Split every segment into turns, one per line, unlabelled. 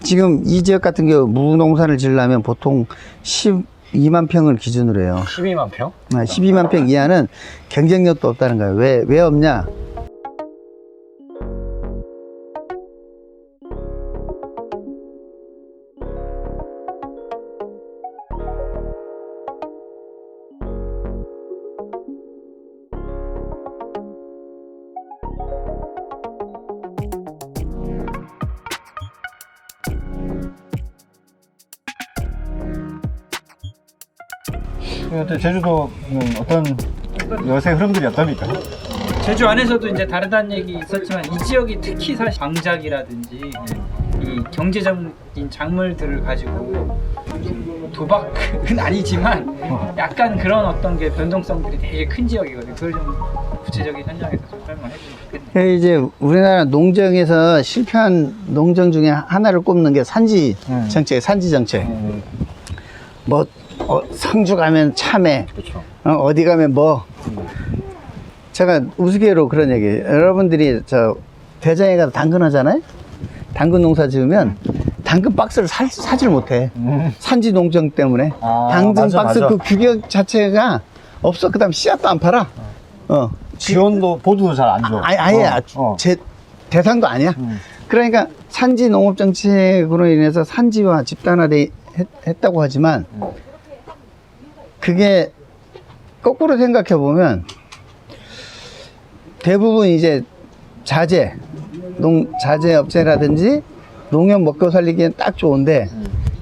지금 이 지역 같은 경우 무농사를 지으려면 보통 12만 평을 기준으로 해요.
12만 평?
12만 평 이하는 경쟁력도 없다는 거예요. 왜 없냐?
제주도는 어떤 여세 흐름들이 어떻습니까?
제주 안에서도 이제 다르다는 얘기 있었지만 이 지역이 특히 사실 광작이라든지 이 경제적인 작물들을 가지고 도박은 아니지만 약간 그런 어떤 게 변동성들이 되게 큰 지역이거든요. 그걸 좀 구체적인 현장에서 좀 설명해 주면 좋겠네요.
이제 우리나라 농정에서 실패한 농정 중에 하나를 꼽는 게 산지 정책, 산지 정책. 뭐 성주 가면 참외,
그렇죠.
어디 가면 뭐. 제가 우스개로 그런 얘기. 여러분들이 저 대장에 가서 당근 하잖아요. 당근 농사 지으면 당근 박스를 사질 못해. 산지 농정 때문에. 당근
맞아,
박스
맞아.
그 규격 자체가 없어. 그다음 씨앗도 안 팔아.
지원도 보도도 잘 안 줘.
아예 대상도 아니야. 그러니까 산지 농업 정책으로 인해서 산지와 집단화돼 했다고 하지만 그게 거꾸로 생각해 보면 대부분 이제 자재 업체라든지 농협 먹고 살리기엔 딱 좋은데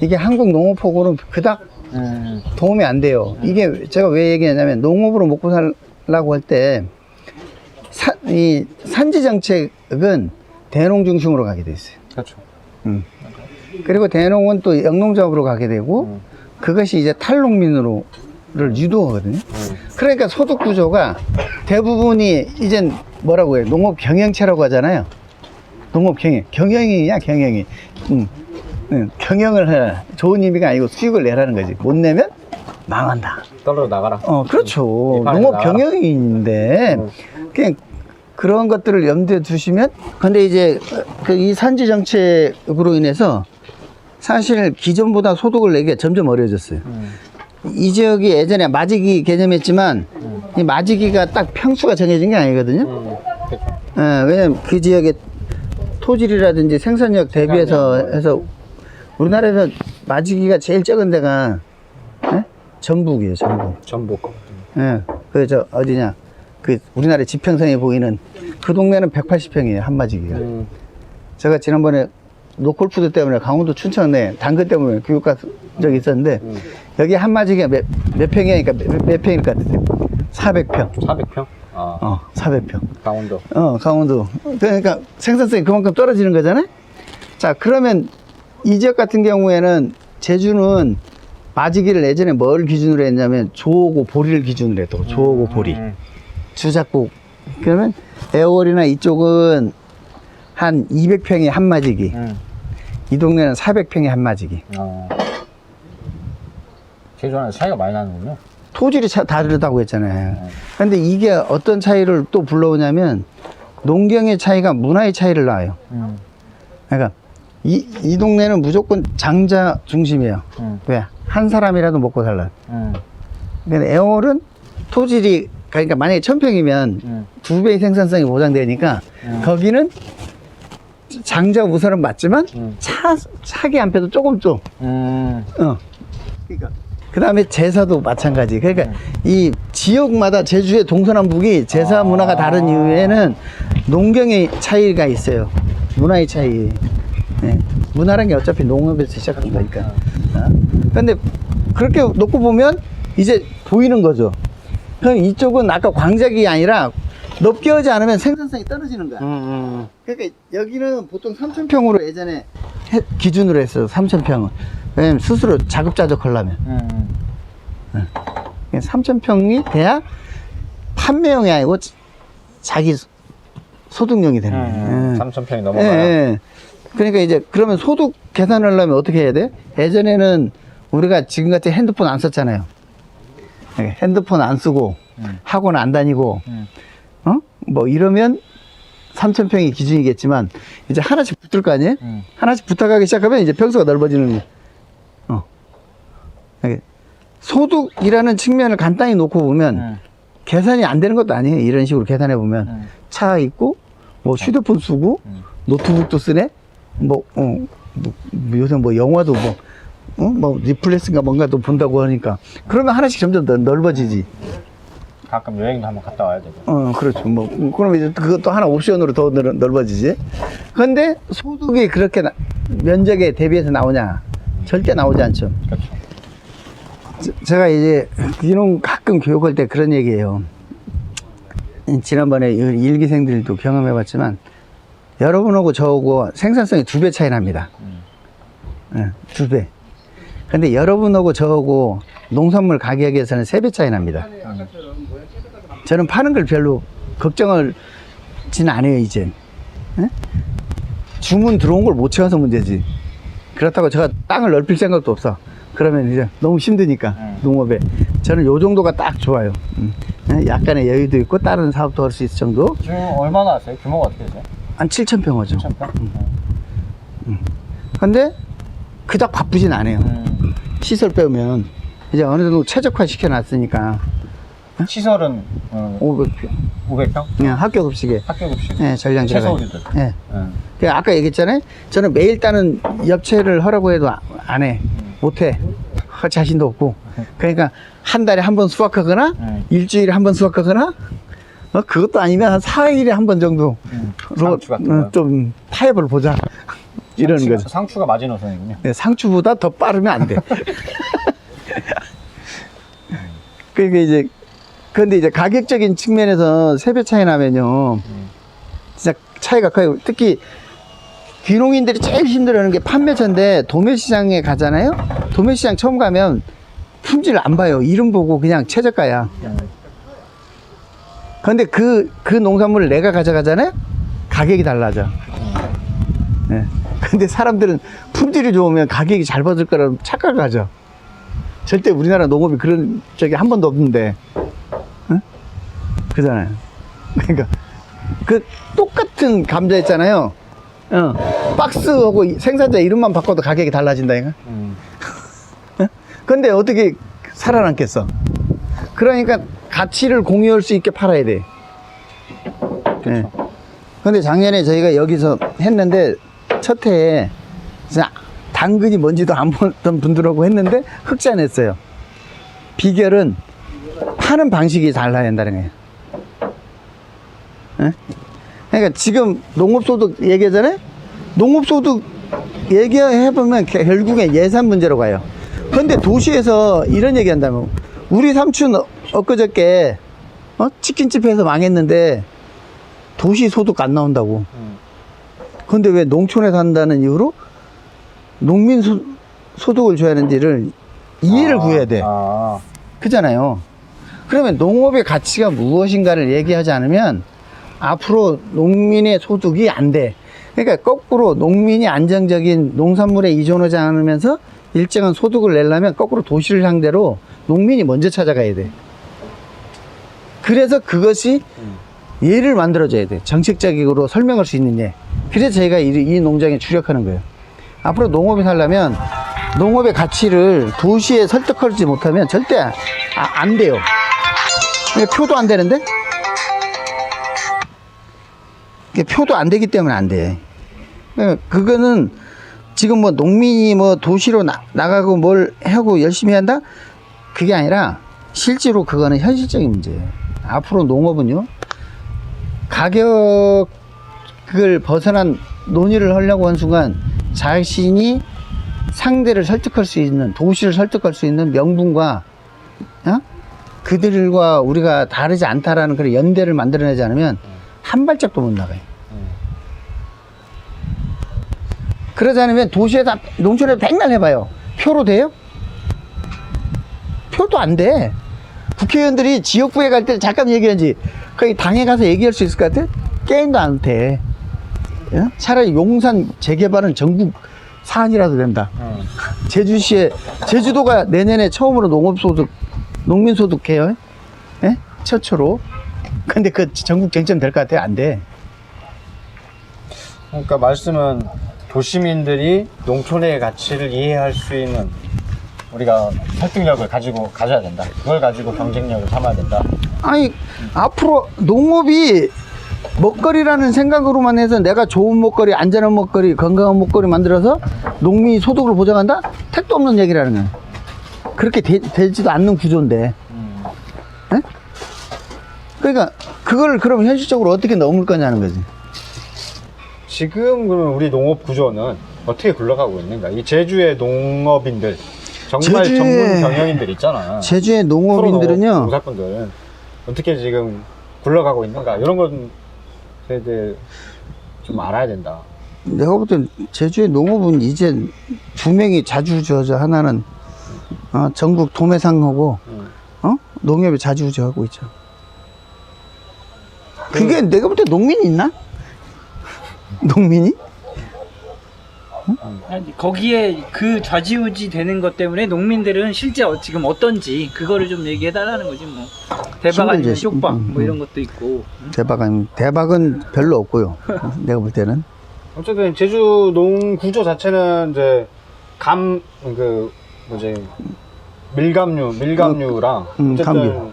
이게 한국 농업하고는 그닥 도움이 안 돼요. 이게 제가 왜 얘기하냐면 농업으로 먹고 살라고 할 때 이 산지 정책은 대농 중심으로 가게 돼 있어요.
그렇죠.
그리고 대농은 또 영농작업으로 가게 되고 그것이 이제 탈농민으로를 유도하거든요. 그러니까 소득 구조가 대부분이 이젠 뭐라고 해요? 농업 경영체라고 하잖아요. 농업 경영이냐 경영이. 경영을 해. 좋은 의미가 아니고 수익을 내라는 거지. 못 내면 망한다.
떨어져 나가라.
그렇죠.
이판에
농업
나가라.
경영인데 그냥 그런 것들을 염두에 두시면 근데 이제 이 산지 정책으로 인해서 사실 기존보다 소득을 내기가 점점 어려워졌어요. 이 지역이 예전에 마지기 개념했지만 이 마지기가 딱 평수가 정해진 게 아니거든요. 왜냐면 그 지역의 토질이라든지 생산력 대비해서 해서 우리나라에서 마지기가 제일 적은 데가 전북이에요.
전북.
어디냐 그 우리나라 지평선에 보이는 그 동네는 180평이에요 한마지기가. 제가 지난번에 노콜푸드 때문에 강원도 춘천에 당근 때문에 교육 간 적이 있었는데 여기 한마지기가 몇 평이니까 몇 평일 것 같으세요? 400평.
400평?
400평.
강원도.
강원도. 그러니까 생산성이 그만큼 떨어지는 거잖아요. 자, 그러면 이 지역 같은 경우에는 제주는 마지기를 예전에 뭘 기준으로 했냐면 조오고 보리를 기준으로 했다고. 조오고 보리. 주작곡. 그러면 애월이나 이쪽은 한 200평이 한마지기. 이 동네는 400평이 한마지기.
제주와는 차이가 많이 나는군요.
토질이 다르다고 했잖아요. 근데 이게 어떤 차이를 또 불러오냐면 농경의 차이가 문화의 차이를 낳아요. 그러니까 이 동네는 무조건 장자 중심이에요. 왜? 한 사람이라도 먹고 살라. 근데 애월은 토질이 그러니까 만약에 1000평이면 2배의 생산성이 보장되니까 거기는 장자 우선은 맞지만 차기 한 패도 조금 좀. 그러니까 그 다음에 제사도 마찬가지. 그러니까 이 지역마다 제주의 동서남북이 제사 문화가 다른 이유에는 농경의 차이가 있어요. 문화의 차이. 문화라는 게 어차피 농업에서 시작하는 거니까. 근데 그렇게 놓고 보면 이제 보이는 거죠. 그럼 이쪽은 아까 광작이 아니라 높게 하지 않으면 생산성이 떨어지는 거야. 그러니까 여기는 보통 3000평으로 예전에 기준으로 했어요. 3000평은. 왜냐면 스스로 자급자족 하려면. 3000평이 돼야 판매용이 아니고 자기 소득용이 되는 거예요.
3,000평이 넘어가야.
그러니까 이제 그러면 소득 계산을 하려면 어떻게 해야 돼? 예전에는 우리가 지금같이 핸드폰 안 썼잖아요. 핸드폰 안 쓰고 학원 안 다니고 뭐 이러면 3,000평이 기준이겠지만 이제 하나씩 붙을 거 아니에요? 하나씩 붙어가기 시작하면 이제 평수가 넓어지는 거예요. 이게 소득이라는 측면을 간단히 놓고 보면 계산이 안 되는 것도 아니에요. 이런 식으로 계산해 보면 차 있고 뭐 휴대폰 쓰고 노트북도 쓰네. 뭐 요새 뭐 영화도 뭐 넷플릭스인가 뭔가도 본다고 하니까 그러면 하나씩 점점 더 넓어지지.
가끔 여행도 한번 갔다 와야 되고.
그렇죠. 뭐 그러면 이제 그것도 하나 옵션으로 더 넓어지지. 그런데 소득이 그렇게 면적에 대비해서 나오냐? 절대 나오지 않죠.
그렇죠.
제가 이제 이런 가끔 교육할 때 그런 얘기예요. 지난번에 일기생들도 경험해봤지만 여러분하고 저하고 생산성이 2배 차이 납니다. 2배. 근데 여러분하고 저하고 농산물 가격에서는 3배 차이 납니다. 저는 파는 걸 별로 걱정을 지는 않아요, 이제. 주문 들어온 걸 못 채워서 문제지. 그렇다고 제가 땅을 넓힐 생각도 없어. 그러면 이제 너무 힘드니까, 농업에. 저는 요 정도가 딱 좋아요. 약간의 여유도 있고, 다른 사업도 할 수 있을 정도.
지금 얼마나 하세요? 규모가 어떻게 되세요?
한 7,000평 하죠.
7,000평?
근데 그닥 바쁘진 않아요. 시설 빼면. 이제 어느 정도 최적화 시켜놨으니까.
시설은
500평.
500평?
그냥 학교 급식에.
학교 급식.
네, 전량
최소
들어가요.
기준.
네. 아까 얘기했잖아요. 저는 매일 따는 엽채를 하라고 해도 안 해. 못 해. 할 자신도 없고. 그러니까 한 달에 한 번 수확하거나, 일주일에 한 번 수확하거나, 그것도 아니면 한 4일에 한 번 정도.
상추 같은 거.
좀 타협을 보자. 이러는 거죠.
상추가 마지노선이군요.
네, 상추보다 더 빠르면 안 돼. 그러니까 이제, 근데 이제 가격적인 측면에서 3배 차이 나면요. 진짜 차이가 커요. 특히 귀농인들이 제일 힘들어하는 게 판매처인데 도매시장에 가잖아요. 도매시장 처음 가면 품질 안 봐요. 이름 보고 그냥 최저가야. 근데 그 농산물을 내가 가져가잖아요. 가격이 달라져. 네. 근데 사람들은 품질이 좋으면 가격이 잘 받을 거라고 착각을 하죠. 절대 우리나라 농업이 그런 적이 한 번도 없는데. 응? 그잖아요. 그러니까 그 똑같은 감자 있잖아요. 박스하고 생산자 이름만 바꿔도 가격이 달라진다니까. 근데 어떻게 살아남겠어? 그러니까 가치를 공유할 수 있게 팔아야 돼. 네. 근데 작년에 저희가 여기서 했는데 첫 해에 진짜 당근이 뭔지도 안 보던 분들하고 했는데 흑자냈어요. 비결은 파는 방식이 달라야 된다는 거예요. 네? 그러니까 지금 농업소득 얘기하잖아요. 농업소득 얘기해보면 결국엔 예산 문제로 가요. 근데 도시에서 이런 얘기 한다면 우리 삼촌 엊그저께 치킨집에서 망했는데 도시 소득 안 나온다고. 근데 왜 농촌에 산다는 이유로 농민 소득을 줘야 하는지를 이해를 구해야 돼. 그잖아요. 그러면 농업의 가치가 무엇인가를 얘기하지 않으면 앞으로 농민의 소득이 안 돼. 그러니까 거꾸로 농민이 안정적인 농산물에 의존하지 않으면서 일정한 소득을 내려면 거꾸로 도시를 상대로 농민이 먼저 찾아가야 돼. 그래서 그것이 예를 만들어줘야 돼. 정책적으로 설명할 수 있는 예. 그래서 저희가 이 농장에 주력하는 거예요. 앞으로 농업이 살려면 농업의 가치를 도시에 설득하지 못하면 절대 안 돼요. 표도 안 되는데? 표도 안 되기 때문에 안 돼. 그거는 지금 뭐 농민이 뭐 도시로 나가고 뭘 하고 열심히 한다? 그게 아니라 실제로 그거는 현실적인 문제예요. 앞으로 농업은요, 가격을 벗어난 논의를 하려고 한 순간 자신이 상대를 설득할 수 있는, 도시를 설득할 수 있는 명분과 그들과 우리가 다르지 않다라는 그런 연대를 만들어내지 않으면 한 발짝도 못 나가요. 그러지 않으면 도시에다, 농촌에서 백날 해봐요. 표로 돼요? 표도 안 돼. 국회의원들이 지역구에 갈 때 잠깐 얘기하지. 거기 당에 가서 얘기할 수 있을 것 같아? 게임도 안 돼. 차라리 용산 재개발은 전국 사안이라도 된다. 제주시에, 제주도가 내년에 처음으로 농업소득, 농민소득 해요. 예? 최초로. 근데 그 전국 쟁점 될 것 같아요? 안 돼.
그러니까 말씀은 도시민들이 농촌의 가치를 이해할 수 있는 우리가 설득력을 가져야 된다. 그걸 가지고 경쟁력을 삼아야 된다.
아니 앞으로 농업이 먹거리라는 생각으로만 해서 내가 좋은 먹거리, 안전한 먹거리, 건강한 먹거리 만들어서 농민이 소득을 보장한다? 택도 없는 얘기라는 거야. 그렇게 되지도 않는 구조인데. 에? 그러니까 그걸 그럼 현실적으로 어떻게 넘을 거냐는 거지.
지금 그러면 우리 농업 구조는 어떻게 굴러가고 있는가? 이 제주의 농업인들, 정말
제주의-
전문 경영인들 있잖아.
제주의 농업인들은요,
농사꾼들은 어떻게 지금 굴러가고 있는가? 이런 것에 대해 좀 알아야 된다.
내가 볼 땐 제주의 농업은 이제 두 명이 자주우지하죠. 하나는 전국 도매상하고 농협이 자주우지하고 있죠. 그게 내가 볼 때 농민이 있나? 농민이?
아니, 거기에 그 좌지우지 되는 것 때문에 농민들은 실제 지금 어떤지 그거를 좀 얘기해 달라는 거지 뭐. 대박 아니면
힘들지.
쪽박 뭐 이런 것도 있고.
대박은 별로 없고요. 내가 볼 때는.
어쨌든 제주 농 구조 자체는 이제 밀감류랑 어쨌든
감귤.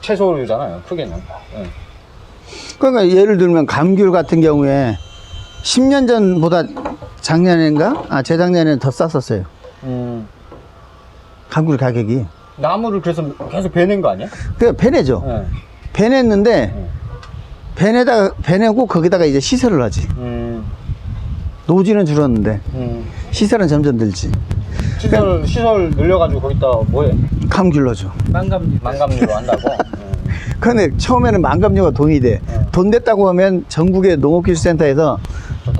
채소류잖아요. 크게는. 네.
그러니까 예를 들면 감귤 같은 경우에 10년 전보다 작년인가? 재작년에는 더 쌌었어요. 감귤 가격이.
나무를 그래서 계속 베낸 거 아니야?
그러니까 배내죠.
네.
배냈는데 배내고 거기다가 이제 시설을 하지. 노지는 줄었는데 시설은 점점 늘지.
시설 늘려가지고 거기다 뭐해?
감귤 넣어줘.
망감류로 한다고?
근데 처음에는 망감료가 돈이 돼. 돈 됐다고 하면 전국의 농업기술센터에서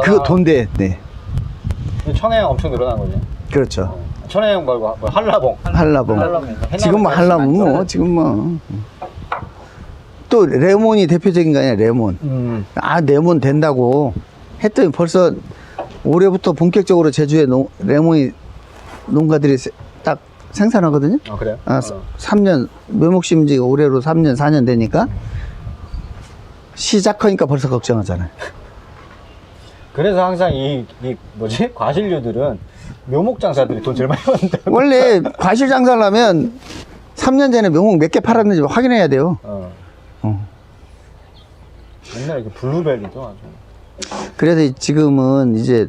그거 돈 돼. 네.
천혜향 엄청 늘어난 거지.
그렇죠.
천혜향 말고 한라봉.
한라봉. 지금 뭐 한라봉 뭐 지금 뭐. 또 레몬이 대표적인 거 아니야, 레몬. 레몬 된다고 했더니 벌써 올해부터 본격적으로 제주에 레몬이 농가들이 딱 생산하거든요.
아 그래요?
3년 묘목심지 올해로 3년 4년 되니까 시작하니까 벌써 걱정하잖아요.
그래서 항상 이 과실류들은 묘목 장사들이 돈 제일 많이 받는다.
원래 과실 장사를 하면 3년 전에 묘목 몇 개 팔았는지 확인해야 돼요.
옛날에 그 블루베리도 아주.
그래서 지금은 이제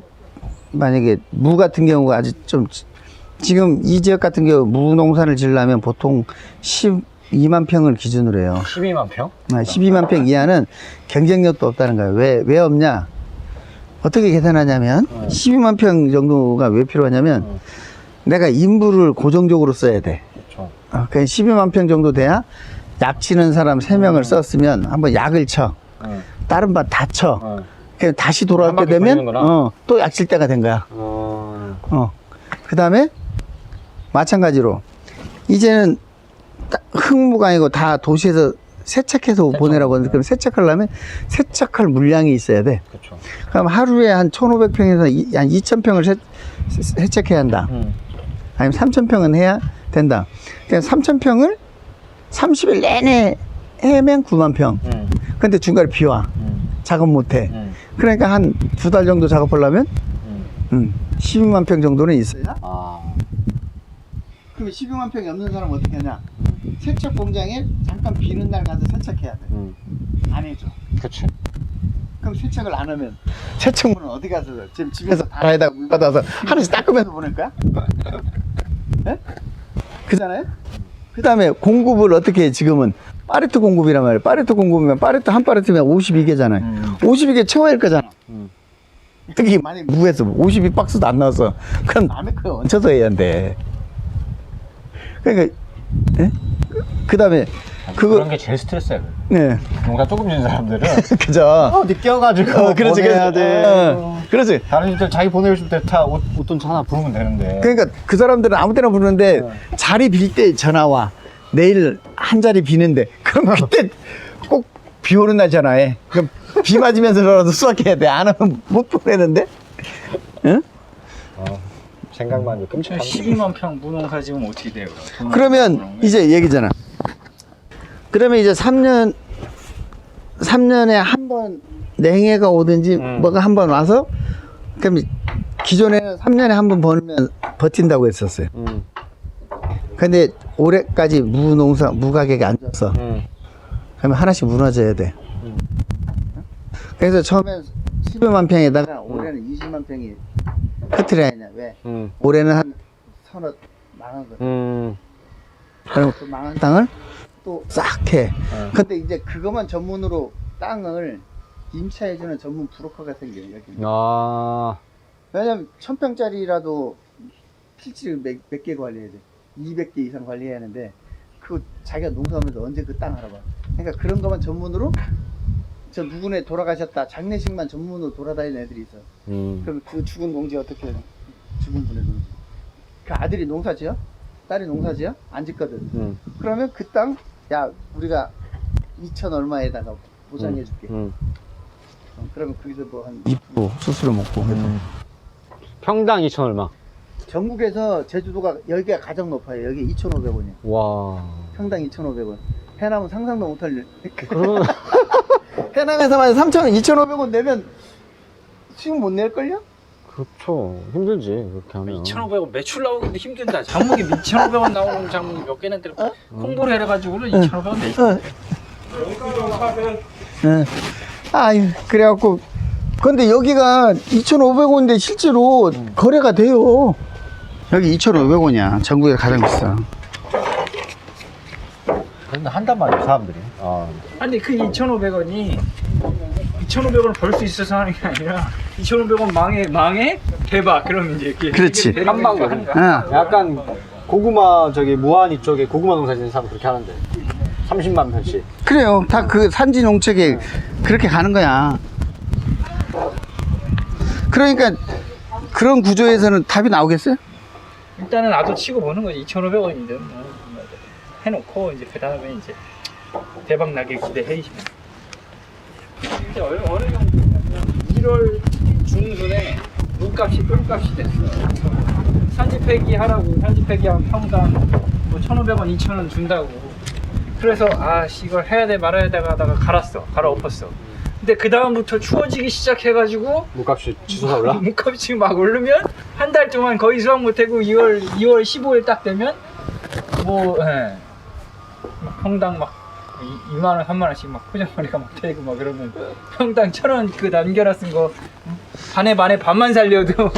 만약에 무 같은 경우가 아직 좀 지금 이 지역 같은 경우 무 농사를 지으려면 보통 12만 평을 기준으로 해요.
12만 평?
12만 평 이하는 경쟁력도 없다는 거예요. 왜 없냐? 어떻게 계산하냐면 12만 평 정도가 왜 필요하냐면 내가 인부를 고정적으로 써야 돼.
그렇죠.
그러니까 12만 평 정도 돼야 약 치는 사람 3명을 썼으면 한번 약을 쳐. 다른 밭 다 쳐. 그냥 다시 돌아올
한
때
바퀴
되면
돌리는구나.
또 약 칠 때가 된 거야. 그 다음에 마찬가지로 이제는 흙무가 아니고 다 도시에서 세척해서 보내라고 하는데 그럼 세척하려면 세척할 물량이 있어야 돼.
그렇죠.
그럼 하루에 한 1,500평에서 한 2,000평을 세척해야 한다. 아니면 3,000평은 해야 된다. 그러니까 3,000평을 30일 내내 해면 9만 평. 근데 중간에 비 와. 작업 못 해. 그러니까 한 2달 정도 작업하려면 12만 평 정도는 있어야. 그럼 12만 평이 없는 사람은 어떻게 하냐? 세척 공장에 잠깐 비는 날 가서 세척해야 돼. 안 해줘.
그렇지.
그럼 세척을 안 하면 세척물은 어디 가서 지금 집에서 다라에다가 물 받아서 하루씩 닦으면서 보낼 거야? 네? 그잖아요? 그 다음에 공급을 어떻게 해 지금은 파레토 공급이란 말이에요. 파레토 공급이면 파레토 한 파레토면 52개잖아요. 52개 채워야 할 거잖아. 특히 만약에 무에서 52박스도 안 나왔어. 그럼 남의 거 얹혀서 해야 한대. 그러니까 그 다음에
그런 게 제일 스트레스야.
네.
농사 조금 지는 사람들은
그죠.
느껴가지고
그렇지,
보내야 돼.
그렇지.
다른 집들 자기 보내고 싶을 때 다 옷돈 하나 부르면 되는데.
그러니까 그 사람들은 아무 때나 부르는데 자리 빌 때 전화 와. 내일 한 자리 비는데 그럼 그때 꼭 비 오는 날 전화해. 그럼 비 맞으면서라도 수확해야 돼. 안 하면 못 보내는데. 응?
생각만 해도 끔찍합니다.
12만 평 무농사 지으면 어떻게 돼요?
그러면 이제 얘기잖아. 그러면 이제 3년에 한 번 냉해가 오든지 뭐가 한 번 와서 그럼 기존에는 3년에 한 번 버면 버틴다고 했었어요. 근데 올해까지 무 가격이 안 좋았어. 그러면 하나씩 무너져야 돼. 그래서 처음에 10여만 평에다가 올해는 20만 평이 커트를 했냐. 왜? 올해는 한 서너 망한 거. 그럼 그 망한 땅을 또 싹 해. 근데 이제 그것만 전문으로 땅을 임차해주는 전문 브로커가 생겨요, 여기.
아.
왜냐면 1000평짜리라도 필지를 몇 개 관리해야 돼. 200개 이상 관리해야 하는데 그 자기가 농사하면서 언제 그 땅 알아봐. 그러니까 그런 것만 전문으로 저 누구네 돌아가셨다 장례식만 전문으로 돌아다니는 애들이 있어. 그럼 그 죽은 공지 어떻게 해? 죽은 분의 공지. 그 아들이 농사지어? 딸이 농사지어? 안 짓거든. 그러면 그 땅, 야 우리가 2천 얼마에다가 보상해 줄게. 그러면 거기서 뭐 한 2% 수수료 먹고.
평당 2천 얼마?
전국에서 제주도가 여기가 가장 높아요. 여기 2,500원이야.
와.
평당 2,500원. 해남은 상상도 못할 해남에서만 3,000원, 2,500원 내면 수익 못 낼걸요?
그렇죠. 힘들지, 그렇게 하면.
2,500원 매출 나오기도 힘든다. 장목이 2,500원 나오는 장목이 몇 개나 들어. 홍보를 해가지고는 2,500원 내죠.
아유, 그래갖고. 근데 여기가 2,500원인데 실제로 거래가 돼요. 여기 2,500원이야. 전국에 가장 비싸.
근데 한단 말이야, 사람들이.
아니 그 2,500원이 2,500원을 벌 수 있어서 하는 게 아니라 2,500원 망해 대박. 그러면 이제 이렇게
그렇지.
한방 하는 거야.
약간 고구마 무안 이쪽에 고구마 농사 짓는 사람 그렇게 하는데 30만 평씩.
그래요. 다 그 산지 농책에 그렇게 가는 거야. 그러니까 그런 구조에서는 답이 나오겠어요?
일단은 나도 치고 보는 거지. 2,500원인데 해놓고 이제 그 다음에 이제 대박 나길 기대해야지. 이제 어느 정도냐면 1월 중순에 물값이 똥값이 됐어. 산지폐기 하라고 산지폐기하면 평당 뭐 1,500원, 2,000원 준다고. 그래서 이걸 해야 돼 말아야 돼 하다가 갈아엎었어. 근데 그 다음부터 추워지기 시작해가지고
물값이 치솟아 올라?
물값이 지금 막 오르면 한 달 동안 거의 수확 못하고 2월 15일 딱 되면 뭐 평당 막 2만원 3만원씩 막 포장머리가 막 되고 막 그러면 평당 1,000원 그 남겨라 쓴 거 반에 반만 살려도